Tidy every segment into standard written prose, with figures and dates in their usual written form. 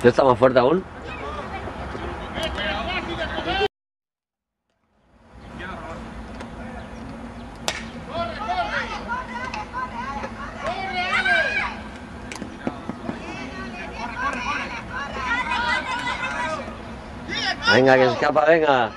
¿Tú estás más fuerte aún? Venga, que escapa, venga.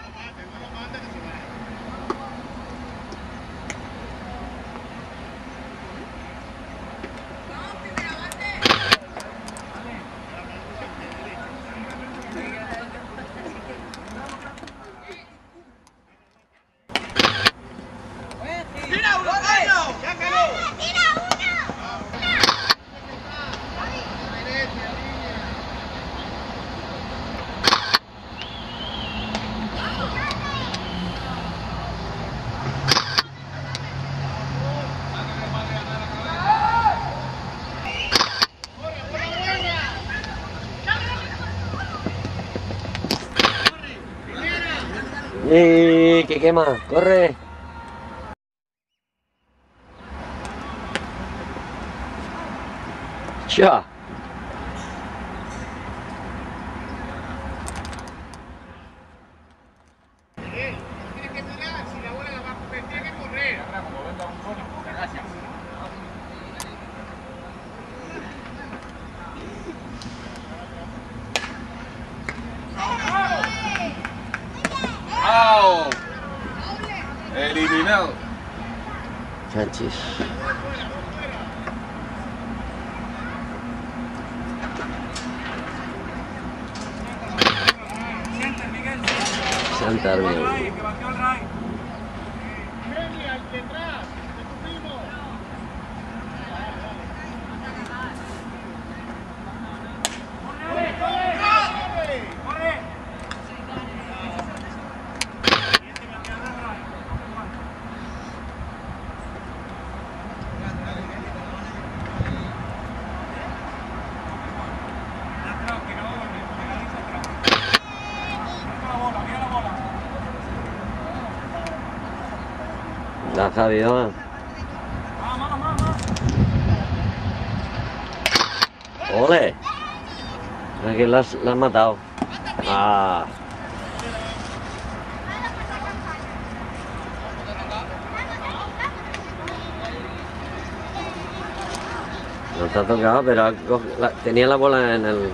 ¡Que quema! ¡Corre! ¡Ya! Tiene que mirar si la bola la va a comer, tiene que correr. Como venga un gol, te agachas. ¡Out! Eliminado. Chanchis. Santa Armenia. La Javi, vamos. ¡Ole! Aquí la has matado. ¡Ah! No te ha tocado, pero tenía la bola en el...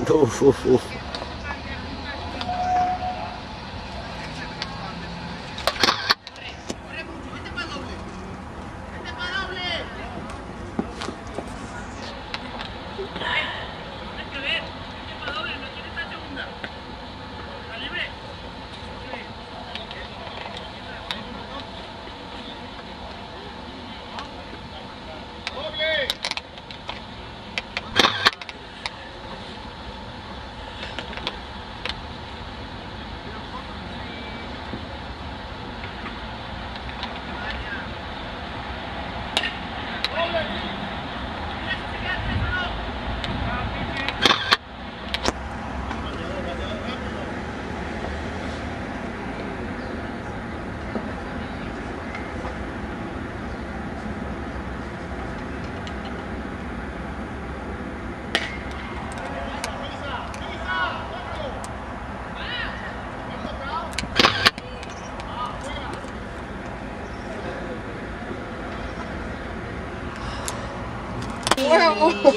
Uf, uf, uf.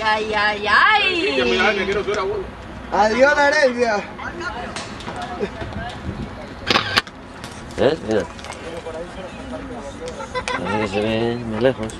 Ay, ay, ay. Adiós la herencia. ¿Ves? Mira. Parece que se ve muy lejos.